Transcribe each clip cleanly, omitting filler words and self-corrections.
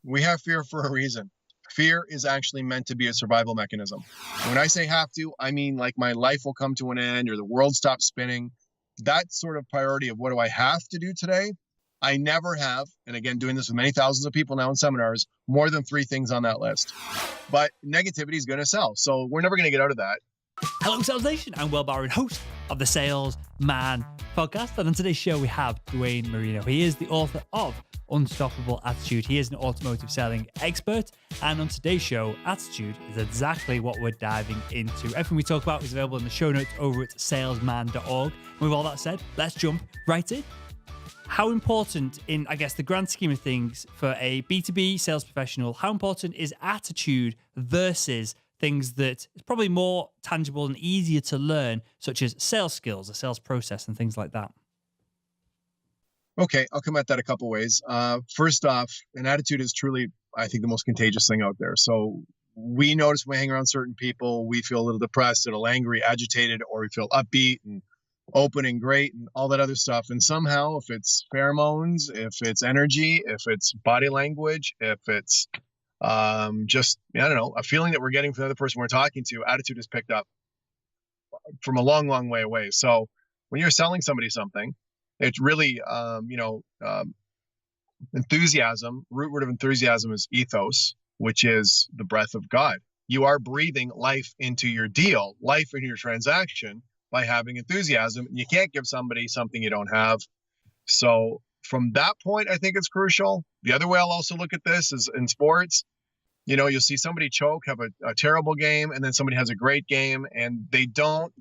We have fear for a reason. Fear is actually meant to be a survival mechanism. When I say have to, I mean like my life will come to an end or the world stops spinning. That sort of priority of what do I have to do today? I never have, and again, doing this with many thousands of people now in seminars, more than 3 things on that list. But negativity is going to sell. So we're never going to get out of that. Hello, Sales Nation. I'm Will Barron, host of the Salesman podcast. And on today's show, we have Dwayne Marino. He is the author of Unstoppable Attitude. He is an automotive selling expert. And on today's show, attitude is exactly what we're diving into. Everything we talk about is available in the show notes over at salesman.org. And with all that said, let's jump right in. How important in, I guess, the grand scheme of things for a B2B sales professional, how important is attitude versus things that is probably more tangible and easier to learn, such as sales skills, a sales process, and things like that? Okay, I'll come at that a couple ways. First off, an attitude is truly, I think, the most contagious thing out there. So we notice when we hang around certain people, we feel a little depressed, a little angry, agitated, or we feel upbeat and open and great and all that other stuff. And somehow, if it's pheromones, if it's energy, if it's body language, if it's just, I don't know, a feeling that we're getting from the other person we're talking to, attitude is picked up from a long, long way away. So when you're selling somebody something, it's really, enthusiasm. Root word of enthusiasm is ethos, which is the breath of God. You are breathing life into your deal, life into your transaction by having enthusiasm. You can't give somebody something you don't have. So from that point, I think it's crucial. The other way I'll also look at this is in sports. You know, you'll see somebody choke, have a terrible game, and then somebody has a great game, and they don't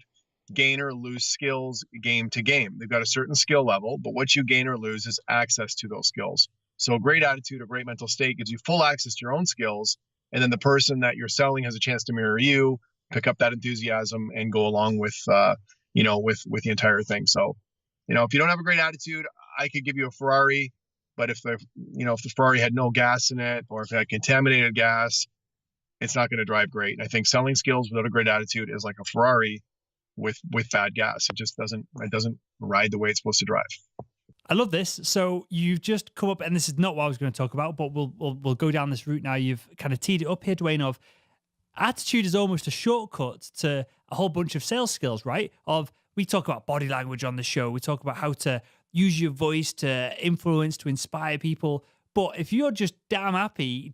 gain or lose skills game to game. They've got a certain skill level, but what you gain or lose is access to those skills. So a great attitude, a great mental state gives you full access to your own skills, and then the person that you're selling has a chance to mirror you, pick up that enthusiasm, and go along with the entire thing. So, if you don't have a great attitude, I could give you a Ferrari, but if the Ferrari had no gas in it, or if it had contaminated gas, it's not going to drive great. And I think selling skills without a great attitude is like a Ferrari with bad gas. It doesn't ride the way it's supposed to drive. I love this. So you've just come up, and this is not what I was going to talk about, but we'll go down this route now. You've kind of teed it up here, Dwayne, of attitude is almost a shortcut to a whole bunch of sales skills, right? We talk about body language on the show. We talk about how to use your voice to influence, to inspire people. But if you're just damn happy,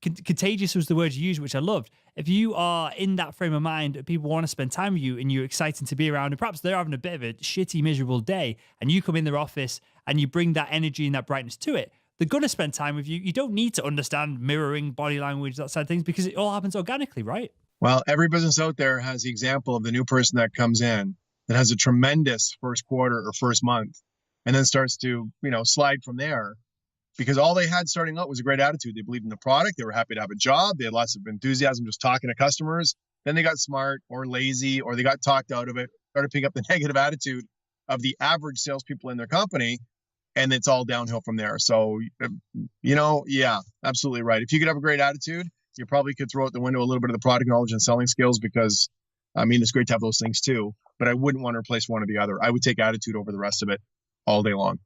contagious was the word you used, which I loved. If you are in that frame of mind, people want to spend time with you and you're exciting to be around, and perhaps they're having a bit of a shitty, miserable day, and you come in their office and you bring that energy and that brightness to it, they're going to spend time with you. You don't need to understand mirroring, body language, that side of things, because it all happens organically, right? Well, every business out there has the example of the new person that comes in that has a tremendous first quarter or first month and then starts to, slide from there, because all they had starting out was a great attitude. They believed in the product. They were happy to have a job. They had lots of enthusiasm just talking to customers. Then they got smart or lazy, or they got talked out of it, started picking up the negative attitude of the average salespeople in their company. And it's all downhill from there. So, yeah, absolutely right. If you could have a great attitude, you probably could throw out the window a little bit of the product knowledge and selling skills, because, it's great to have those things too. But I wouldn't want to replace one or the other. I would take attitude over the rest of it all day long.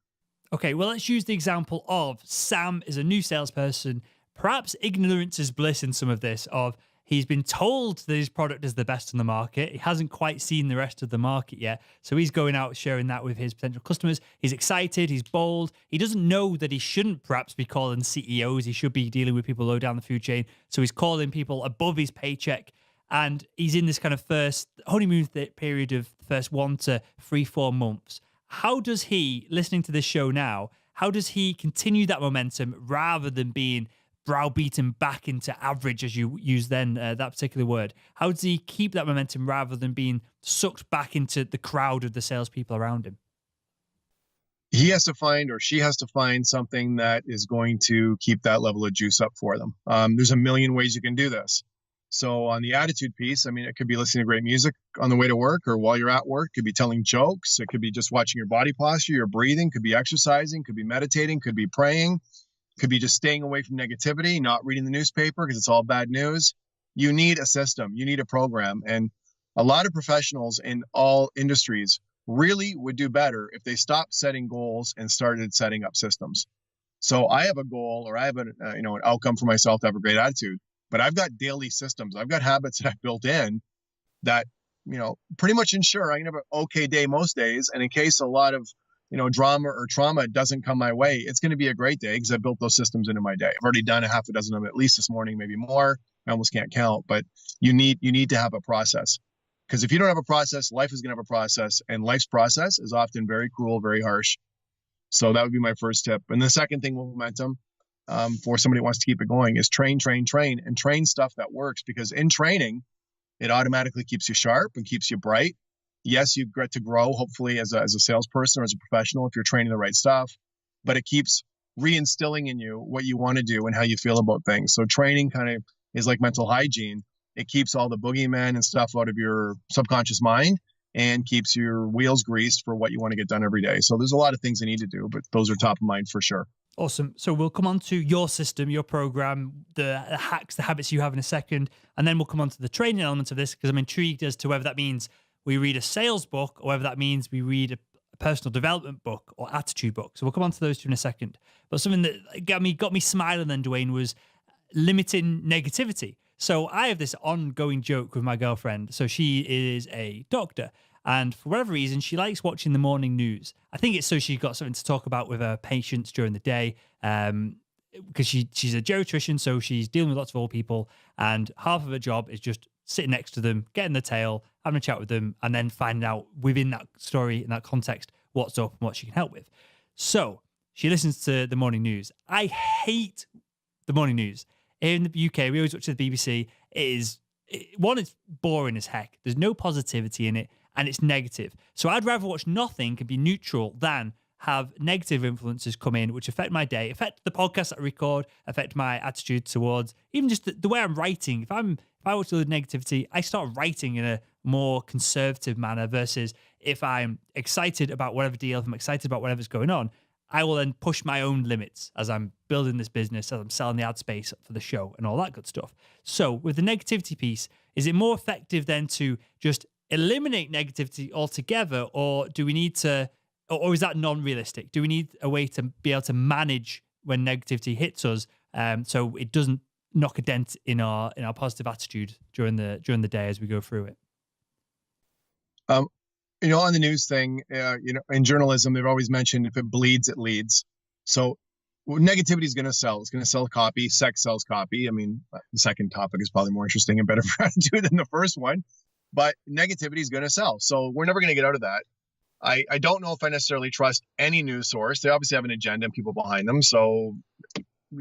Okay, well, let's use the example of Sam is a new salesperson. Perhaps ignorance is bliss in some of this, of he's been told that his product is the best on the market. He hasn't quite seen the rest of the market yet. So he's going out sharing that with his potential customers. He's excited. He's bold. He doesn't know that he shouldn't perhaps be calling CEOs. He should be dealing with people low down the food chain. So he's calling people above his paycheck. And he's in this kind of first honeymoon period of the first 1 to 3, 4 months. How does he, listening to this show now, how does he continue that momentum rather than being browbeaten back into average, as you use then that particular word? How does he keep that momentum rather than being sucked back into the crowd of the salespeople around him? He has to find, or she has to find, something that is going to keep that level of juice up for them. There's a million ways you can do this. So on the attitude piece, it could be listening to great music on the way to work or while you're at work. It could be telling jokes. It could be just watching your body posture, your breathing. Could be exercising. Could be meditating. Could be praying. Could be just staying away from negativity, not reading the newspaper because it's all bad news. You need a system. You need a program. And a lot of professionals in all industries really would do better if they stopped setting goals and started setting up systems. So I have a goal, or I have an outcome for myself to have a great attitude, but I've got daily systems. I've got habits that I've built in that, pretty much ensure I can have an okay day most days. And in case a lot of, drama or trauma doesn't come my way, it's going to be a great day because I built those systems into my day. I've already done a half a dozen of them at least this morning, maybe more. I almost can't count, but you need to have a process, because if you don't have a process, life is going to have a process, and life's process is often very cruel, very harsh. So that would be my first tip. And the second thing with momentum, for somebody who wants to keep it going, is train, and train stuff that works, because in training, it automatically keeps you sharp and keeps you bright. Yes, you get to grow, hopefully, as a salesperson or as a professional if you're training the right stuff, but it keeps reinstilling in you what you want to do and how you feel about things. So training kind of is like mental hygiene. It keeps all the boogeyman and stuff out of your subconscious mind and keeps your wheels greased for what you want to get done every day. So there's a lot of things you need to do, but those are top of mind for sure. Awesome. So we'll come on to your system, your program, the hacks, the habits you have in a second, and then we'll come on to the training element of this, because I'm intrigued as to whether that means we read a sales book or whether that means we read a personal development book or attitude book. So we'll come on to those two in a second. But something that got me smiling then, Dwayne, was limiting negativity. So I have this ongoing joke with my girlfriend. So she is a doctor, and for whatever reason, she likes watching the morning news. I think it's so she's got something to talk about with her patients during the day, because she's a geriatrician, so she's dealing with lots of old people, and half of her job is just sitting next to them, getting the tail, having a chat with them, and then finding out within that story, in that context, what's up and what she can help with. So she listens to the morning news. I hate the morning news. In the UK, we always watch the BBC. It's boring as heck. There's no positivity in it, and it's negative. So I'd rather watch nothing and be neutral than have negative influences come in, which affect my day, affect the podcast that I record, affect my attitude towards even just the way I'm writing. If I watch the negativity, I start writing in a more conservative manner, versus if I'm excited about whatever deal, if I'm excited about whatever's going on, I will then push my own limits as I'm building this business, as I'm selling the ad space for the show and all that good stuff. So with the negativity piece, is it more effective then to just eliminate negativity altogether, or do we need to, or is that non-realistic? Do we need a way to be able to manage when negativity hits us, so it doesn't knock a dent in our positive attitude during the day as we go through it? On the news thing, in journalism, they've always mentioned if it bleeds, it leads. So negativity is going to sell. It's going to sell copy. Sex sells copy. I mean, the second topic is probably more interesting and better for attitude than the first one, but negativity is going to sell. So we're never going to get out of that. I don't know if I necessarily trust any news source. They obviously have an agenda and people behind them. So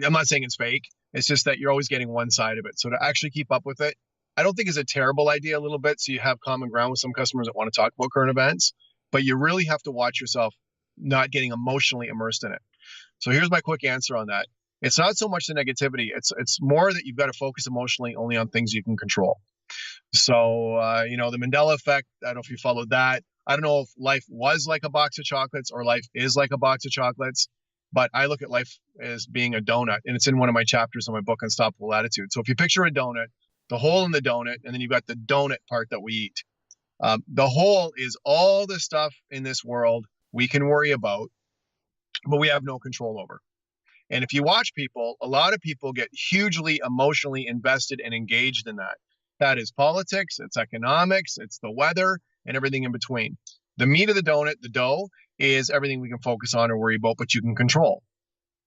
I'm not saying it's fake. It's just that you're always getting one side of it. So to actually keep up with it, I don't think is a terrible idea a little bit. So you have common ground with some customers that want to talk about current events, but you really have to watch yourself not getting emotionally immersed in it. So here's my quick answer on that. It's not so much the negativity. It's more that you've got to focus emotionally only on things you can control. So, the Mandela effect, I don't know if you followed that. I don't know if life was like a box of chocolates or life is like a box of chocolates, but I look at life as being a donut, and it's in one of my chapters in my book, Unstoppable Attitude. So if you picture a donut, the hole in the donut, and then you've got the donut part that we eat. The hole is all the stuff in this world we can worry about, but we have no control over. And if you watch people, a lot of people get hugely emotionally invested and engaged in that. That is politics, it's economics, it's the weather, and everything in between. The meat of the donut, the dough, is everything we can focus on or worry about, but you can control.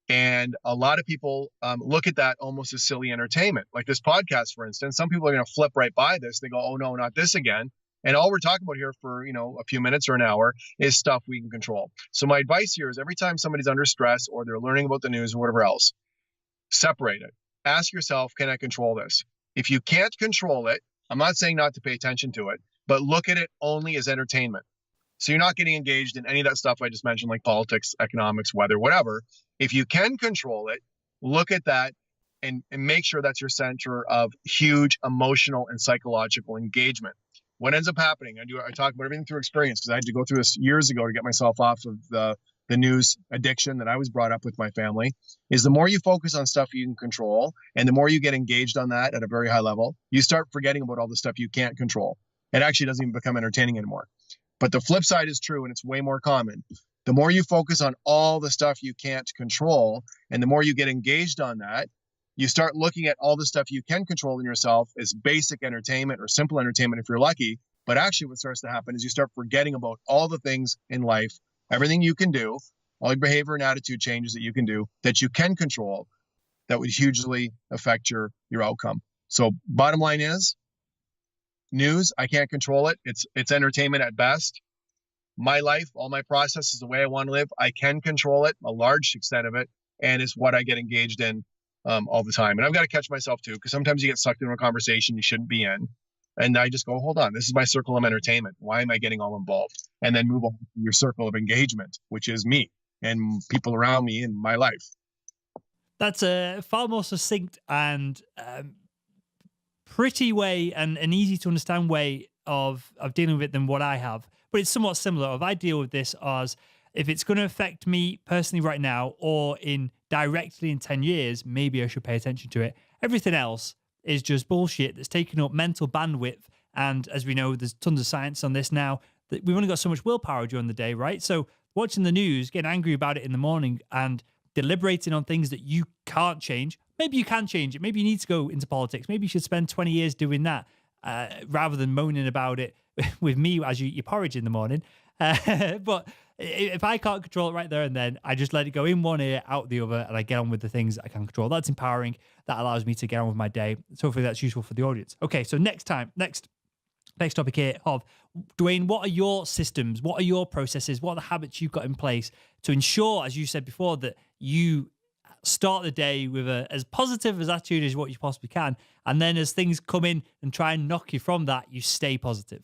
And a lot of people look at that almost as silly entertainment. Like this podcast, for instance, some people are going to flip right by this. They go, oh, no, not this again. And all we're talking about here for, a few minutes or an hour is stuff we can control. So my advice here is every time somebody's under stress or they're learning about the news or whatever else, separate it. Ask yourself, can I control this? If you can't control it, I'm not saying not to pay attention to it, but look at it only as entertainment. So you're not getting engaged in any of that stuff I just mentioned, like politics, economics, weather, whatever. If you can control it, look at that and make sure that's your center of huge emotional and psychological engagement. What ends up happening, I talk about everything through experience, because I had to go through this years ago to get myself off of the news addiction that I was brought up with my family, is the more you focus on stuff you can control and the more you get engaged on that at a very high level, you start forgetting about all the stuff you can't control. It actually doesn't even become entertaining anymore. But the flip side is true, and it's way more common. The more you focus on all the stuff you can't control, and the more you get engaged on that, you start looking at all the stuff you can control in yourself as basic entertainment or simple entertainment if you're lucky. But actually what starts to happen is you start forgetting about all the things in life, everything you can do, all your behavior and attitude changes that you can do, that you can control, that would hugely affect your outcome. So bottom line is, news, I can't control it. It's entertainment at best. My life, all my processes, the way I want to live, I can control it, a large extent of it, and it's what I get engaged in all the time. And I've got to catch myself too, because sometimes you get sucked into a conversation you shouldn't be in. And I just go, hold on, this is my circle of entertainment. Why am I getting all involved? And then move on to your circle of engagement, which is me and people around me in my life. That's a far more succinct and pretty way and an easy to understand way of dealing with it than what I have. But it's somewhat similar. If I deal with this as if it's going to affect me personally right now or in directly in 10 years, maybe I should pay attention to it. Everything else is just bullshit that's taking up mental bandwidth. And as we know, there's tons of science on this now, that we've only got so much willpower during the day, right? So watching the news, getting angry about it in the morning and deliberating on things that you can't change. Maybe you can change it. Maybe you need to go into politics. Maybe you should spend 20 years doing that rather than moaning about it with me as you eat your porridge in the morning. But if I can't control it right there and then, I just let it go in one ear, out the other, and I get on with the things that I can control. That's empowering. That allows me to get on with my day. So hopefully that's useful for the audience. Okay, so next topic here of Dwayne, what are your systems? What are your processes? What are the habits you've got in place to ensure, as you said before, that you start the day with as positive as attitude as what you possibly can, and then as things come in and try and knock you from that, you stay positive?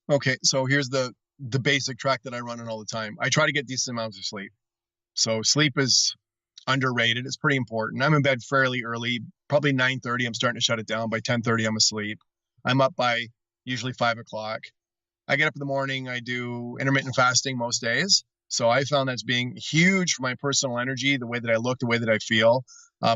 Okay, so here's the basic track that I run on all the time. I try to get decent amounts of sleep. So sleep is underrated. It's pretty important. I'm in bed fairly early, probably 9:30. I'm starting to shut it down. By 10:30, I'm asleep. I'm up by usually 5 o'clock. I get up in the morning. I do intermittent fasting most days. So I found that's being huge for my personal energy, the way that I look, the way that I feel.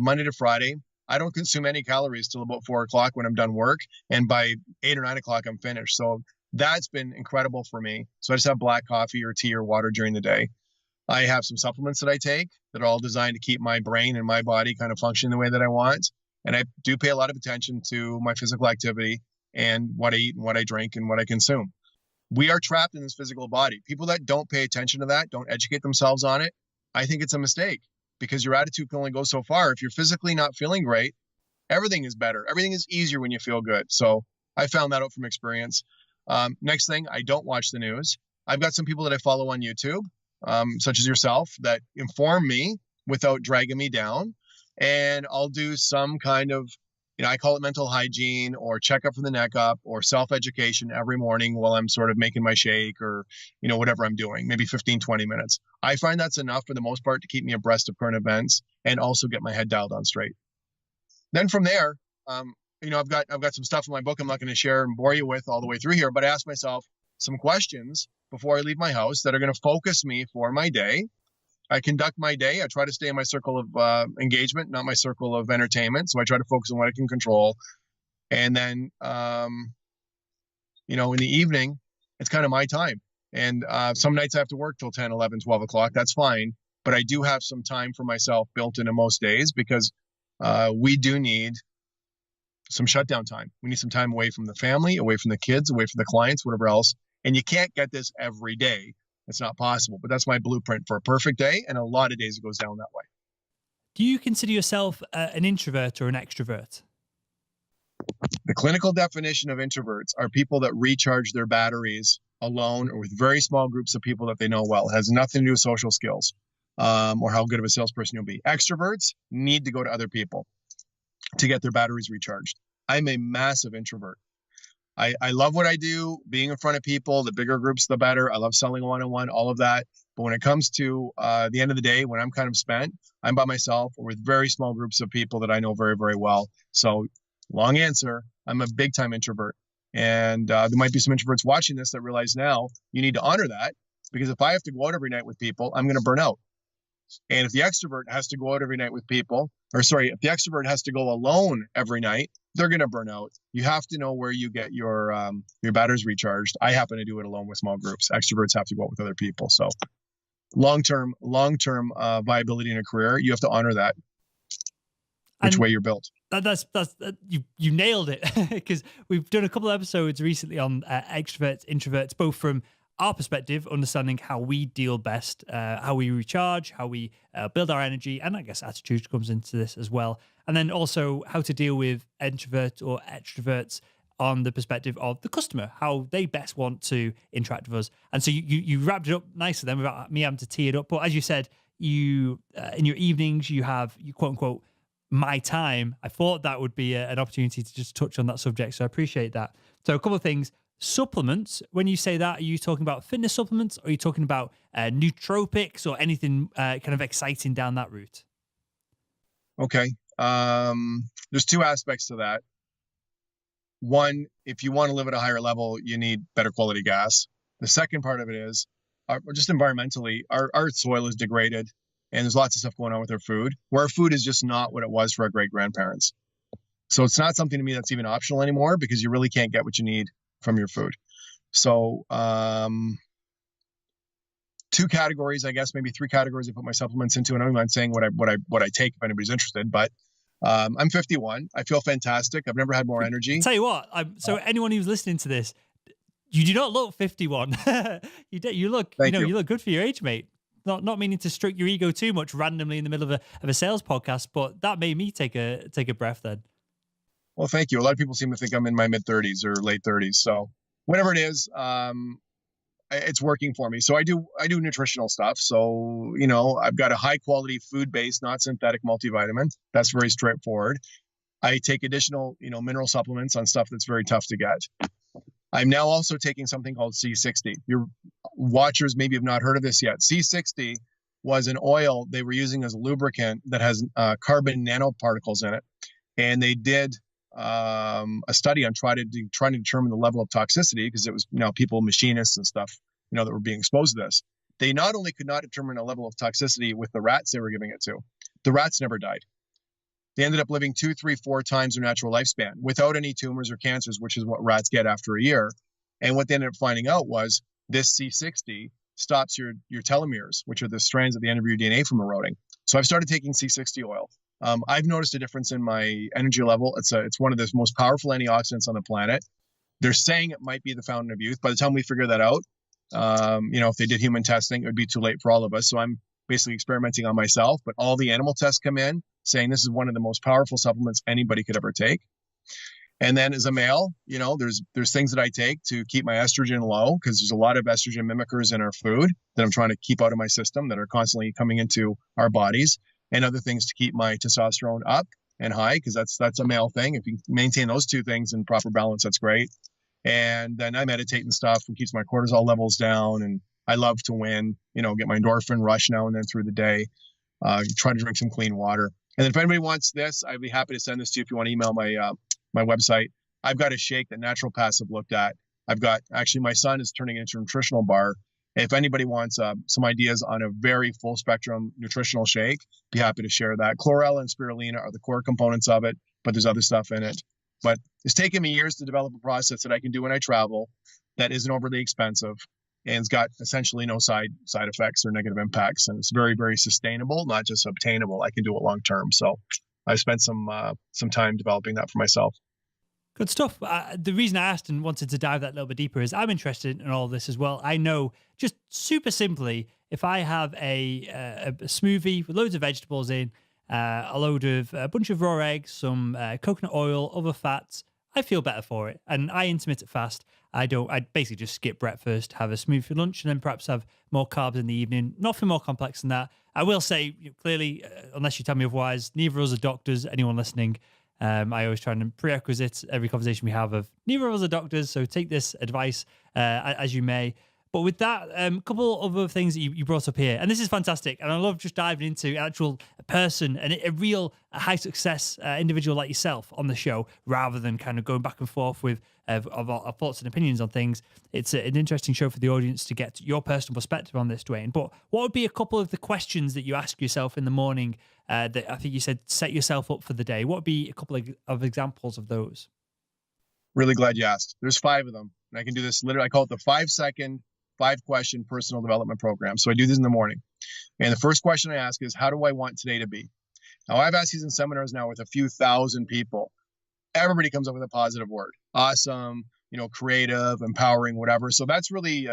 Monday to Friday, I don't consume any calories till about 4 o'clock when I'm done work. And by 8 or 9 o'clock, I'm finished. So that's been incredible for me. So I just have black coffee or tea or water during the day. I have some supplements that I take that are all designed to keep my brain and my body kind of functioning the way that I want. And I do pay a lot of attention to my physical activity and what I eat and what I drink and what I consume. We are trapped in this physical body. People that don't pay attention to that, don't educate themselves on it, I think it's a mistake, because your attitude can only go so far. If you're physically not feeling great, everything is better. Everything is easier when you feel good. So I found that out from experience. Next thing, I don't watch the news. I've got some people that I follow on YouTube, such as yourself, that inform me without dragging me down. And I'll do some kind of, I call it mental hygiene or check up from the neck up or self-education every morning while I'm sort of making my shake or, whatever I'm doing, maybe 15, 20 minutes. I find that's enough for the most part to keep me abreast of current events and also get my head dialed on straight. Then from there, I've got some stuff in my book I'm not going to share and bore you with all the way through here, but I ask myself some questions before I leave my house that are going to focus me for my day. I conduct my day. I try to stay in my circle of engagement, not my circle of entertainment. So I try to focus on what I can control. And then, in the evening, it's kind of my time. And some nights I have to work till 10, 11, 12 o'clock. That's fine. But I do have some time for myself built into most days, because we do need some shutdown time. We need some time away from the family, away from the kids, away from the clients, whatever else. And you can't get this every day. It's not possible, but that's my blueprint for a perfect day. And a lot of days it goes down that way. Do you consider yourself an introvert or an extrovert? The clinical definition of introverts are people that recharge their batteries alone or with very small groups of people that they know well. It has nothing to do with social skills or how good of a salesperson you'll be. Extroverts need to go to other people to get their batteries recharged. I'm a massive introvert. I love what I do, being in front of people. The bigger groups, the better. I love selling one-on-one, all of that. But when it comes to the end of the day, when I'm kind of spent, I'm by myself or with very small groups of people that I know very, very well. So long answer, I'm a big time introvert. And there might be some introverts watching this that realize now you need to honor that, because if I have to go out every night with people, I'm going to burn out. And if the extrovert has to go out every night with people, or sorry, if the extrovert has to go alone every night, they're going to burn out. You have to know where you get your batteries recharged. I happen to do it alone with small groups. Extroverts have to go out with other people. So long-term viability in a career, you have to honor that, which way you're built. That's you nailed it, because we've done a couple of episodes recently on extroverts, introverts, both from our perspective, understanding how we deal best, how we recharge, how we build our energy, and I guess attitude comes into this as well. And then also how to deal with introverts or extroverts on the perspective of the customer, how they best want to interact with us. And so you wrapped it up nicely then without me having to tee it up. But as you said, you in your evenings, you have, you quote unquote, my time. I thought that would be an opportunity to just touch on that subject. So I appreciate that. So a couple of things. Supplements, when you say that, are you talking about fitness supplements, or are you talking about nootropics or anything kind of exciting down that route? Okay. There's two aspects to that. One, if you want to live at a higher level, you need better quality gas. The second part of it is just environmentally, our soil is degraded, and there's lots of stuff going on with our food, where our food is just not what it was for our great-grandparents. So it's not something to me that's even optional anymore, because you really can't get what you need from your food. So two categories, I guess, maybe three categories I put my supplements into, and I'm not saying what I take if anybody's interested, but I'm 51. I feel fantastic. I've never had more energy. I'll tell you what, so anyone who's listening to this, you do not look 51. You look, you look good for your age, mate. Not meaning to stroke your ego too much randomly in the middle of a sales podcast, but that made me take a breath then. Well, thank you. A lot of people seem to think I'm in my mid 30s or late 30s. So whatever it is, it's working for me. So I do nutritional stuff. So, I've got a high quality food based, not synthetic multivitamin. That's very straightforward. I take additional, mineral supplements on stuff that's very tough to get. I'm now also taking something called C60. Your watchers maybe have not heard of this yet. C60 was an oil they were using as a lubricant that has carbon nanoparticles in it. And they did a study on trying to determine the level of toxicity, because it was people, machinists and stuff, that were being exposed to this. They not only could not determine a level of toxicity with the rats they were giving it to, the rats never died. They ended up living 2, 3, 4 times their natural lifespan without any tumors or cancers, which is what rats get after a year. And what they ended up finding out was this C60 stops your telomeres, which are the strands at the end of your DNA, from eroding. So I've started taking C60 oil. I've noticed a difference in my energy level. It's one of the most powerful antioxidants on the planet. They're saying it might be the fountain of youth. By the time we figure that out, if they did human testing, it would be too late for all of us. So I'm basically experimenting on myself, but all the animal tests come in saying this is one of the most powerful supplements anybody could ever take. And then as a male, there's things that I take to keep my estrogen low, because there's a lot of estrogen mimickers in our food that I'm trying to keep out of my system that are constantly coming into our bodies, and other things to keep my testosterone up and high, because that's a male thing. If you maintain those two things in proper balance, that's great. And then I meditate and stuff, and keeps my cortisol levels down. And I love to win, get my endorphin rush now and then through the day. Try to drink some clean water. And then if anybody wants this, I'd be happy to send this to you. If you want to email my website, I've got a shake that Naturopaths have looked at. Actually, my son is turning it into a nutritional bar. If anybody wants some ideas on a very full spectrum nutritional shake, be happy to share that. Chlorella and spirulina are the core components of it, but there's other stuff in it. But it's taken me years to develop a process that I can do when I travel that isn't overly expensive, and it's got essentially no side effects or negative impacts. And it's very, very sustainable, not just obtainable. I can do it long term. So I spent some time developing that for myself. Good stuff. The reason I asked and wanted to dive that little bit deeper is I'm interested in all this as well. I know, just super simply, if I have a smoothie with loads of vegetables in, a bunch of raw eggs, some coconut oil, other fats, I feel better for it. And I intermittent fast. I basically just skip breakfast, have a smoothie for lunch, and then perhaps have more carbs in the evening. Nothing more complex than that. I will say, clearly, unless you tell me otherwise, neither of us are doctors, anyone listening. I always try and prerequisite every conversation we have of neither of us are doctors, so take this advice as you may. But with that, a couple of other things that you brought up here, and this is fantastic, and I love just diving into an actual person and a real high success individual like yourself on the show, rather than kind of going back and forth with of our thoughts and opinions on things. It's an interesting show for the audience to get your personal perspective on this, Dwayne. But what would be a couple of the questions that you ask yourself in the morning that I think you said set yourself up for the day? What would be a couple of examples of those? Really glad you asked. There's 5 of them. And I can do this literally. I call it the 5-second, 5-question personal development program. So I do this in the morning. And the first question I ask is, how do I want today to be? Now, I've asked these in seminars now with a few thousand people. Everybody comes up with a positive word. Awesome, creative, empowering, whatever. So that's really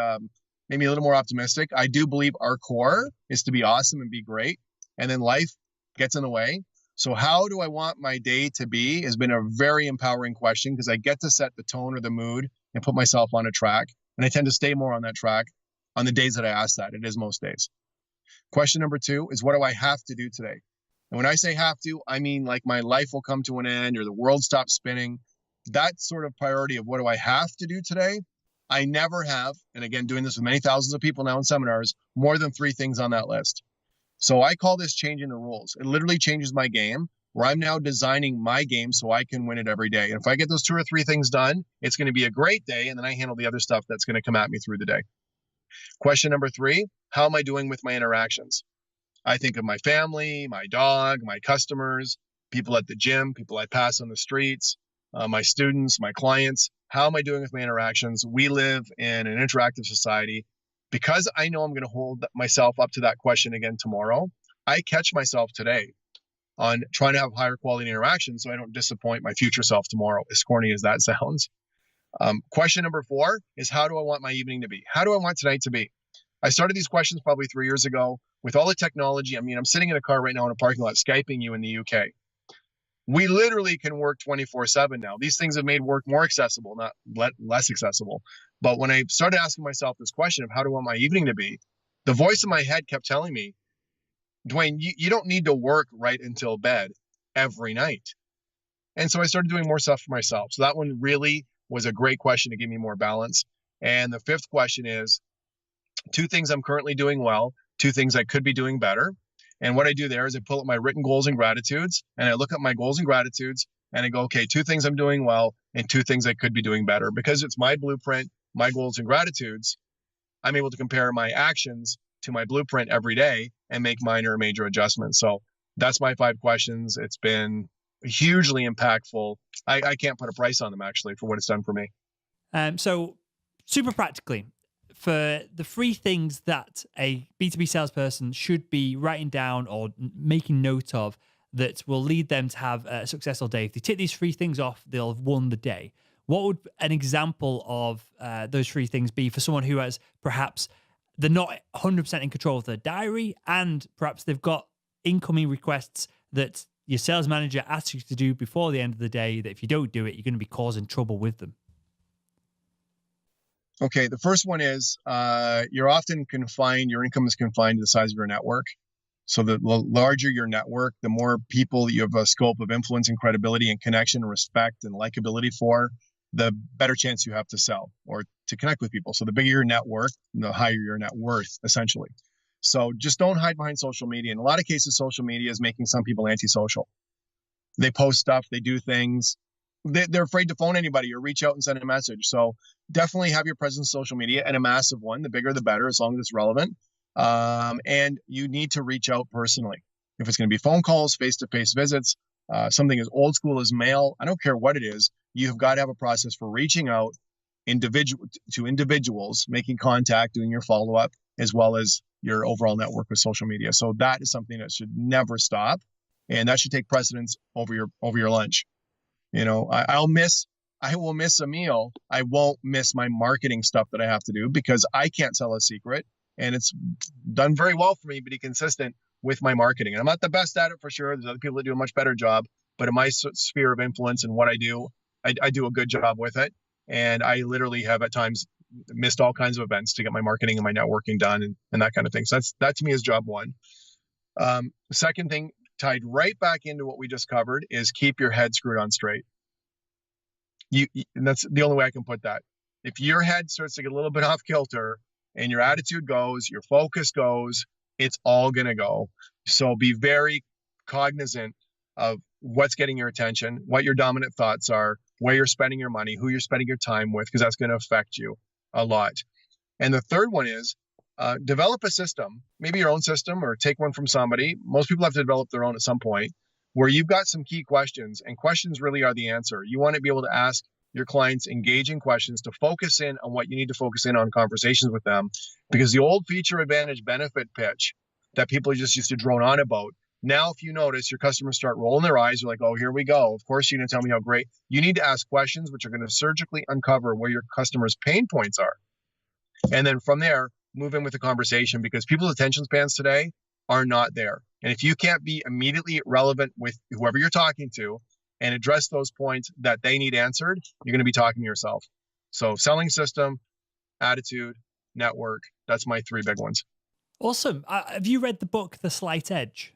made me a little more optimistic. I do believe our core is to be awesome and be great. And then life gets in the way. So how do I want my day to be has been a very empowering question, because I get to set the tone or the mood and put myself on a track. And I tend to stay more on that track on the days that I ask that. It is most days. Question number 2 is, what do I have to do today? And when I say have to, I mean like my life will come to an end or the world stops spinning. That sort of priority of what do I have to do today? I never have, and again, doing this with many thousands of people now in seminars, more than 3 things on that list. So I call this changing the rules. It literally changes my game, where I'm now designing my game so I can win it every day. And if I get those 2 or 3 things done, it's going to be a great day. And then I handle the other stuff that's going to come at me through the day. Question number 3, how am I doing with my interactions? I think of my family, my dog, my customers, people at the gym, people I pass on the streets, my students, my clients. How am I doing with my interactions? We live in an interactive society. Because I know I'm going to hold myself up to that question again tomorrow, I catch myself today on trying to have higher quality interactions so I don't disappoint my future self tomorrow, as corny as that sounds. Question number 4 is, how do I want my evening to be? How do I want tonight to be? I started these questions probably 3 years ago. With all the technology, I'm sitting in a car right now in a parking lot, Skyping you in the UK. We literally can work 24/7 now. These things have made work more accessible, not less accessible. But when I started asking myself this question of how do I want my evening to be, the voice in my head kept telling me, Dwayne, you don't need to work right until bed every night. And so I started doing more stuff for myself. So that one really was a great question to give me more balance. And the 5th question is, 2 things I'm currently doing well, 2 things I could be doing better. And what I do there is I pull up my written goals and gratitudes, and I look at my goals and gratitudes, and I go, okay, 2 things I'm doing well and 2 things I could be doing better. Because it's my blueprint, my goals and gratitudes, I'm able to compare my actions to my blueprint every day and make minor or major adjustments. So that's my 5 questions. It's been hugely impactful. I can't put a price on them, actually, for what it's done for me. So super practically, for the 3 things that a B2B salesperson should be writing down or making note of that will lead them to have a successful day. If they tick these 3 things off, they'll have won the day. What would an example of those 3 things be for someone who has perhaps they're not 100% in control of their diary, and perhaps they've got incoming requests that your sales manager asks you to do before the end of the day, that if you don't do it, you're going to be causing trouble with them? Okay, the first one is you're often confined, your income is confined to the size of your network. So the larger your network, the more people you have a scope of influence and credibility and connection, respect and likability for, the better chance you have to sell or to connect with people. So the bigger your network, the higher your net worth, essentially. So just don't hide behind social media. In a lot of cases, social media is making some people antisocial. They post stuff, they do things. They're afraid to phone anybody or reach out and send a message. So definitely have your presence on social media, and a massive one. The bigger, the better, as long as it's relevant. And you need to reach out personally. If it's going to be phone calls, face-to-face visits, something as old school as mail, I don't care what it is, you've got to have a process for reaching out to individuals, making contact, doing your follow-up, as well as your overall network with social media. So that is something that should never stop, and that should take precedence over your lunch. I will miss a meal. I won't miss my marketing stuff that I have to do, because I can't sell a secret, and it's done very well for me to be consistent with my marketing. And I'm not the best at it, for sure. There's other people that do a much better job, but in my sphere of influence and what I do, I do a good job with it. And I literally have at times missed all kinds of events to get my marketing and my networking done and that kind of thing. So that to me is job 1. The second thing, tied right back into what we just covered, is keep your head screwed on straight. And that's the only way I can put that. If your head starts to get a little bit off kilter and your attitude goes, your focus goes, it's all going to go. So be very cognizant of what's getting your attention, what your dominant thoughts are, where you're spending your money, who you're spending your time with, because that's going to affect you a lot. And the third one is develop a system, maybe your own system or take one from somebody. Most people have to develop their own at some point, where you've got some key questions, and questions really are the answer. You want to be able to ask your clients engaging questions to focus in on what you need to focus in on conversations with them, because the old feature advantage benefit pitch that people just used to drone on about, now if you notice your customers start rolling their eyes, they're like, oh, here we go, of course you're going to tell me how great. You need to ask questions which are going to surgically uncover where your customers' pain points are, and then from there move in with the conversation, because people's attention spans today are not there. And if you can't be immediately relevant with whoever you're talking to and address those points that they need answered, you're going to be talking to yourself. So selling system, attitude, network, that's my three big ones. Awesome. Have you read the book, The Slight Edge?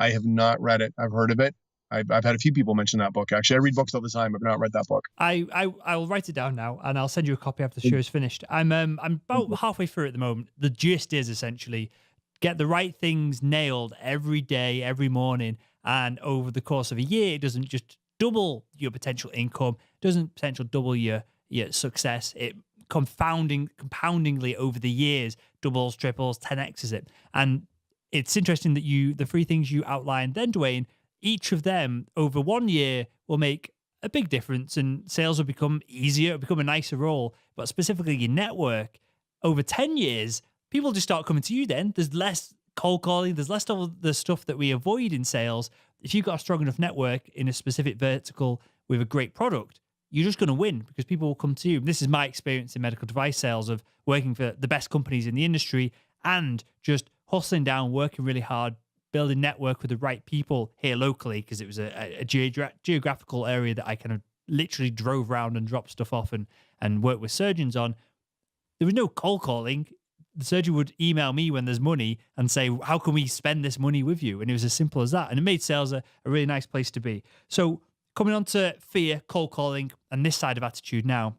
I have not read it. I've heard of it. I've had a few people mention that book. Actually, I read books all the time. I've not read that book. I'll write it down now, and I'll send you a copy after the show is finished. I'm about halfway through at the moment. The gist is essentially get the right things nailed every day, every morning, and over the course of a year, it doesn't just double your potential income, doesn't potential double your success. It compoundingly over the years doubles, triples, 10x's it. And it's interesting that the three things you outlined then, Dwayne, each of them over 1 year will make a big difference, and sales will become easier, it'll become a nicer role. But specifically your network, over 10 years, people just start coming to you then. There's less cold calling, there's less of the stuff that we avoid in sales. If you've got a strong enough network in a specific vertical with a great product, you're just going to win because people will come to you. This is my experience in medical device sales of working for the best companies in the industry and just hustling down, working really hard, building network with the right people here locally, because it was a geographical area that I kind of literally drove around and dropped stuff off and worked with surgeons on. There was no cold calling. The surgeon would email me when there's money and say, how can we spend this money with you? And it was as simple as that. And it made sales a really nice place to be. So coming on to fear, cold calling, and this side of attitude now,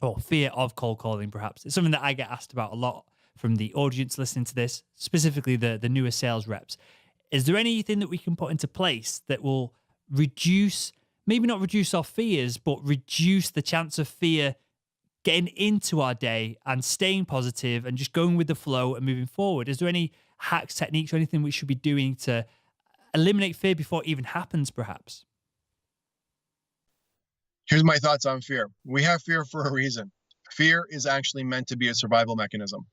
or fear of cold calling, perhaps. It's something that I get asked about a lot from the audience listening to this, specifically the newer sales reps. Is there anything that we can put into place that will reduce, maybe not reduce our fears, but reduce the chance of fear getting into our day and staying positive and just going with the flow and moving forward? Is there any hacks, techniques, or anything we should be doing to eliminate fear before it even happens, perhaps? Here's my thoughts on fear. We have fear for a reason. Fear is actually meant to be a survival mechanism.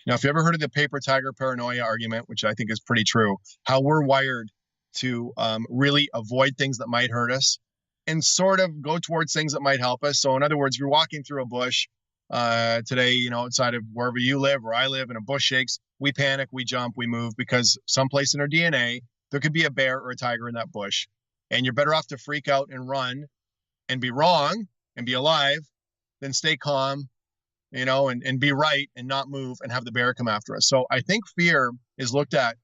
Now, if you ever heard of the paper tiger paranoia argument, which I think is pretty true, how we're wired to really avoid things that might hurt us and sort of go towards things that might help us. So in other words, you're walking through a bush today, outside of wherever you live, where I live, and a bush shakes, we panic, we jump, we move, because someplace in our DNA, there could be a bear or a tiger in that bush. And you're better off to freak out and run and be wrong and be alive than stay calm, and be right and not move and have the bear come after us. So I think fear is looked at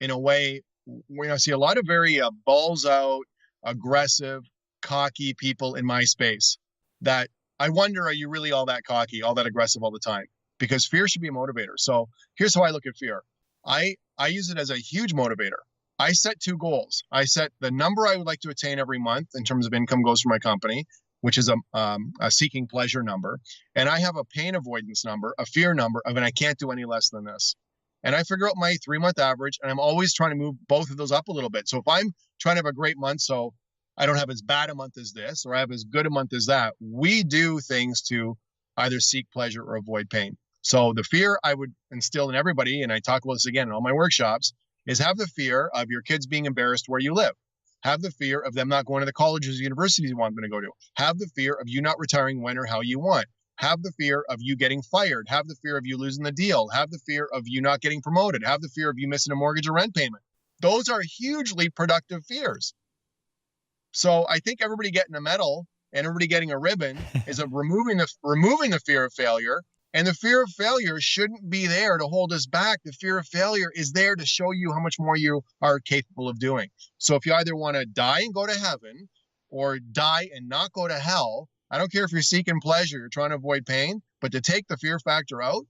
in a way, I see a lot of very balls out, aggressive, cocky people in my space that I wonder, are you really all that cocky, all that aggressive all the time? Because fear should be a motivator. So here's how I look at fear. I use it as a huge motivator. I set two goals. I set the number I would like to attain every month in terms of income goes for my company, which is a seeking pleasure number. And I have a pain avoidance number, a fear number of, and I can't do any less than this. And I figure out my 3-month average, and I'm always trying to move both of those up a little bit. So if I'm trying to have a great month, so I don't have as bad a month as this, or I have as good a month as that, we do things to either seek pleasure or avoid pain. So the fear I would instill in everybody, and I talk about this again in all my workshops, is have the fear of your kids being embarrassed where you live. Have the fear of them not going to the colleges or universities you want them to go to. Have the fear of you not retiring when or how you want. Have the fear of you getting fired. Have the fear of you losing the deal. Have the fear of you not getting promoted. Have the fear of you missing a mortgage or rent payment. Those are hugely productive fears. So I think everybody getting a medal and everybody getting a ribbon is removing the fear of failure. And the fear of failure shouldn't be there to hold us back. The fear of failure is there to show you how much more you are capable of doing. So if you either want to die and go to heaven or die and not go to hell, I don't care if you're seeking pleasure, you're trying to avoid pain, but to take the fear factor out,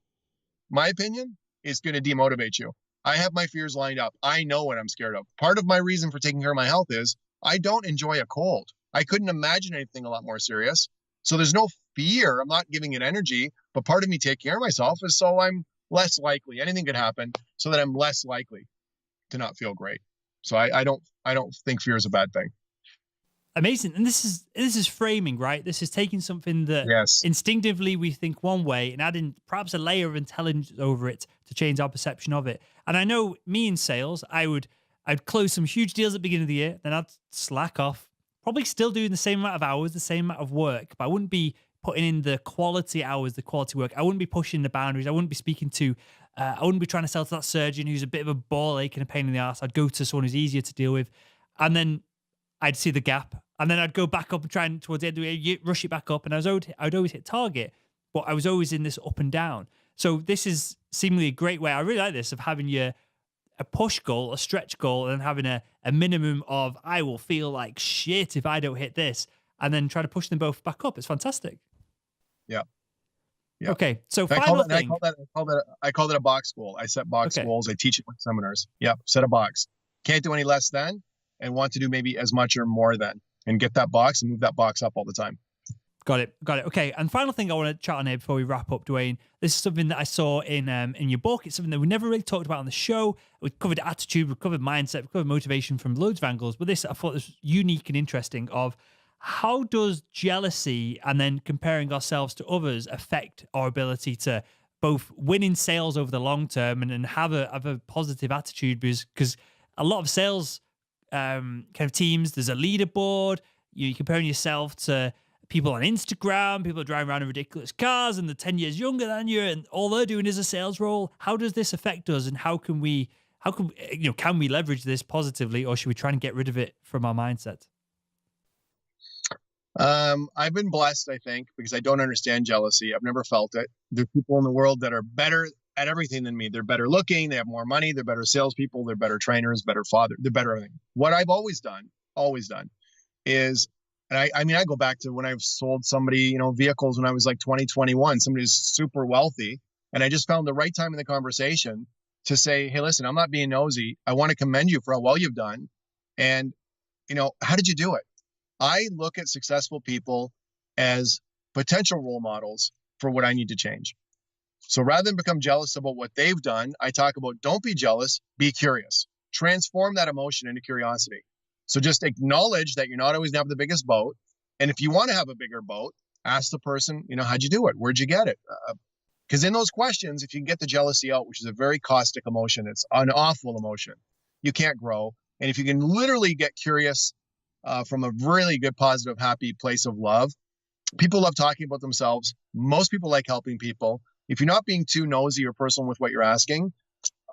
my opinion, is going to demotivate you. I have my fears lined up. I know what I'm scared of. Part of my reason for taking care of my health is I don't enjoy a cold. I couldn't imagine anything a lot more serious. So there's no fear. I'm not giving it energy, but part of me taking care of myself is so I'm less likely. Anything could happen, so that I'm less likely to not feel great. So I don't think fear is a bad thing. Amazing. And this is framing, right? This is taking something that Yes. instinctively we think one way and adding perhaps a layer of intelligence over it to change our perception of it. And I know me in sales, I'd close some huge deals at the beginning of the year, then I'd slack off, probably still doing the same amount of hours, the same amount of work, but I wouldn't be putting in the quality hours, the quality work. I wouldn't be pushing the boundaries. I wouldn't be speaking to, I wouldn't be trying to sell to that surgeon who's a bit of a ball ache and a pain in the ass. I'd go to someone who's easier to deal with. And then I'd see the gap, and then I'd go back up and try and towards the end of the year, rush it back up, and I'd always hit target, but I was always in this up and down. So this is seemingly a great way. I really like this of having a push goal, a stretch goal, and then having a minimum of I will feel like shit if I don't hit this, and then try to push them both back up. It's fantastic. Yeah. Yeah. Okay, so I final call thing. I call it a box goal. I set box Okay. goals. I teach it with seminars. Yep. Set a box. Can't do any less than, and want to do maybe as much or more than, and get that box and move that box up all the time. Got it. Okay. And final thing I want to chat on here before we wrap up, Dwayne. This is something that I saw in your book. It's something that we never really talked about on the show. We covered attitude, we covered mindset, we covered motivation from loads of angles. But this I thought was unique and interesting of how does jealousy and then comparing ourselves to others affect our ability to both win in sales over the long term and have a positive attitude, because a lot of sales kind of teams, there's a leaderboard, you're comparing yourself to people on Instagram, people are driving around in ridiculous cars and they're 10 years younger than you and all they're doing is a sales role. How does this affect us, and can we leverage this positively, or should we try and get rid of it from our mindset? I've been blessed, I think, because I don't understand jealousy. I've never felt it. There are people in the world that are better at everything than me. They're better looking, they have more money, they're better salespeople, they're better trainers, better father, they're better everything. What I've always done is, and I go back to when I've sold somebody, vehicles when I was like 20, 21, somebody who's super wealthy. And I just found the right time in the conversation to say, hey, listen, I'm not being nosy. I want to commend you for how well you've done. And, how did you do it? I look at successful people as potential role models for what I need to change. So rather than become jealous about what they've done, I talk about don't be jealous, be curious. Transform that emotion into curiosity. So just acknowledge that you're not always going to have the biggest boat. And if you want to have a bigger boat, ask the person, how'd you do it? Where'd you get it? Because in those questions, if you can get the jealousy out, which is a very caustic emotion, it's an awful emotion, you can't grow. And if you can literally get curious from a really good, positive, happy place of love, people love talking about themselves. Most people like helping people. If you're not being too nosy or personal with what you're asking,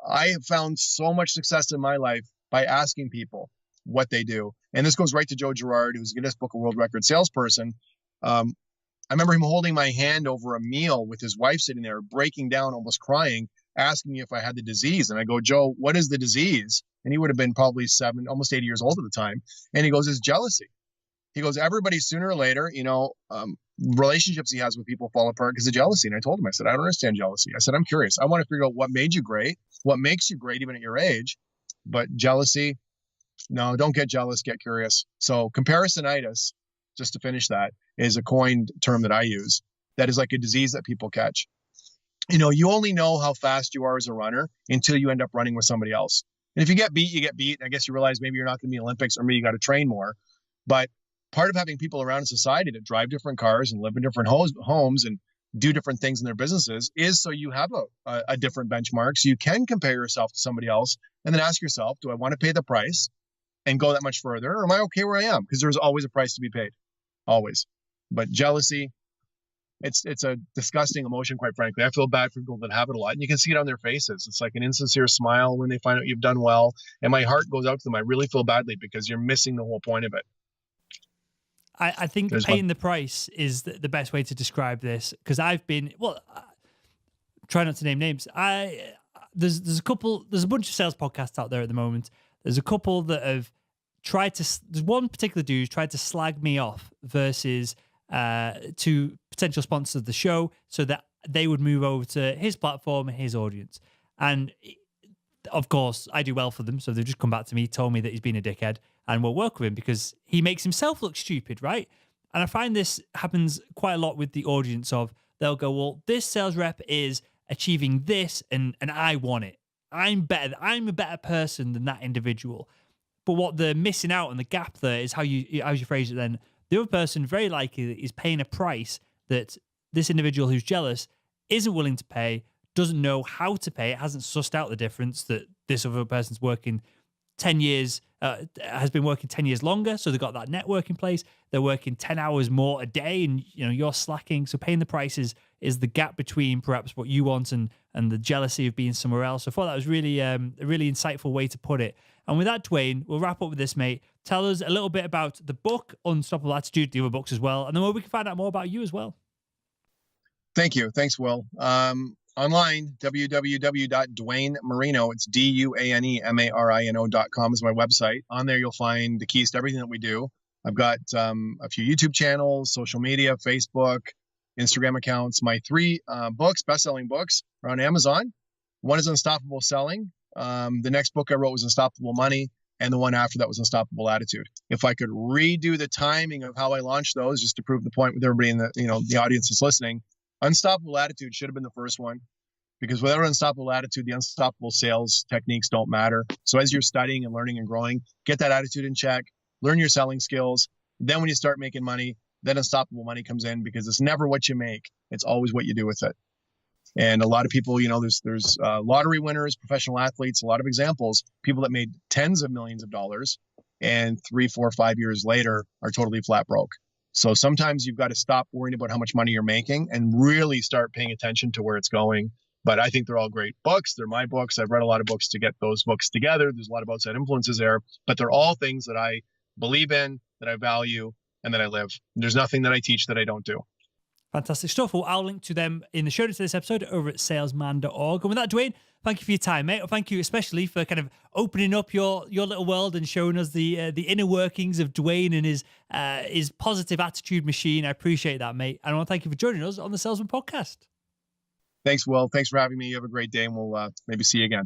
I have found so much success in my life by asking people what they do. And this goes right to Joe Girard, who's a Guinness Book of World Record salesperson. I remember him holding my hand over a meal with his wife sitting there, breaking down, almost crying, asking me if I had the disease. And I go, Joe, what is the disease? And he would have been probably almost 80 years old at the time. And he goes, it's jealousy. He goes, everybody sooner or later, relationships he has with people fall apart because of jealousy. And I told him, I said, I don't understand jealousy. I said, I'm curious. I want to figure out what made you great, what makes you great even at your age. But jealousy, no, don't get jealous, get curious. So comparisonitis, just to finish that, is a coined term that I use. That is like a disease that people catch. You only know how fast you are as a runner until you end up running with somebody else. And if you get beat, you get beat. I guess you realize maybe you're not going to be in the Olympics, or maybe you got to train more. But part of having people around in society that drive different cars and live in different homes and do different things in their businesses is so you have a different benchmark. So you can compare yourself to somebody else and then ask yourself, do I want to pay the price and go that much further? Or am I okay where I am? Because there's always a price to be paid. Always. But jealousy, it's a disgusting emotion, quite frankly. I feel bad for people that have it a lot. And you can see it on their faces. It's like an insincere smile when they find out you've done well. And my heart goes out to them. I really feel badly because you're missing the whole point of it. I think paying the price is the best way to describe this, because I've been, try not to name names. There's a bunch of sales podcasts out there at the moment. There's a couple that have there's one particular dude who's tried to slag me off versus to potential sponsors of the show so that they would move over to his platform and his audience. And of course, I do well for them. So they've just come back to me, told me that he's been a dickhead. and will work with him because he makes himself look stupid, right? And I find this happens quite a lot with the audience of they'll go, well, this sales rep is achieving this and I want it. I'm better. I'm a better person than that individual. But what they're missing out on the gap there is how you phrase it then. The other person very likely is paying a price that this individual who's jealous isn't willing to pay, doesn't know how to pay, it hasn't sussed out the difference that this other person's working 10 years, has been working 10 years longer. So they've got that network in place. They're working 10 hours more a day and you're slacking. So paying the prices is the gap between perhaps what you want and the jealousy of being somewhere else. So I thought that was really a really insightful way to put it. And with that, Dwayne, we'll wrap up with this, mate. Tell us a little bit about the book, Unstoppable Attitude, the other books as well, and then where we can find out more about you as well. Thank you. Thanks, Will. Online, www.DwayneMarino, it's DuaneMarino.com is my website. On there, you'll find the keys to everything that we do. I've got a few YouTube channels, social media, Facebook, Instagram accounts. My 3 books, best-selling books, are on Amazon. One is Unstoppable Selling. The next book I wrote was Unstoppable Money, and the one after that was Unstoppable Attitude. If I could redo the timing of how I launched those, just to prove the point with everybody in the the audience that's listening, Unstoppable Attitude should have been the first one, because without unstoppable attitude, the unstoppable sales techniques don't matter. So as you're studying and learning and growing, get that attitude in check, learn your selling skills. Then when you start making money, then unstoppable money comes in, because it's never what you make. It's always what you do with it. And a lot of people, there's lottery winners, professional athletes, a lot of examples, people that made tens of millions of dollars and 3, 4, 5 years later are totally flat broke. So sometimes you've got to stop worrying about how much money you're making and really start paying attention to where it's going. But I think they're all great books. They're my books. I've read a lot of books to get those books together. There's a lot of outside influences there, but they're all things that I believe in, that I value, and that I live. There's nothing that I teach that I don't do. Fantastic stuff. Well, I'll link to them in the show notes of this episode over at salesman.org. And with that, Dwayne, thank you for your time, mate. Thank you especially for kind of opening up your little world and showing us the inner workings of Dwayne and his positive attitude machine. I appreciate that, mate. And I want to thank you for joining us on the Salesman podcast. Thanks, Will. Thanks for having me. You have a great day, and we'll maybe see you again.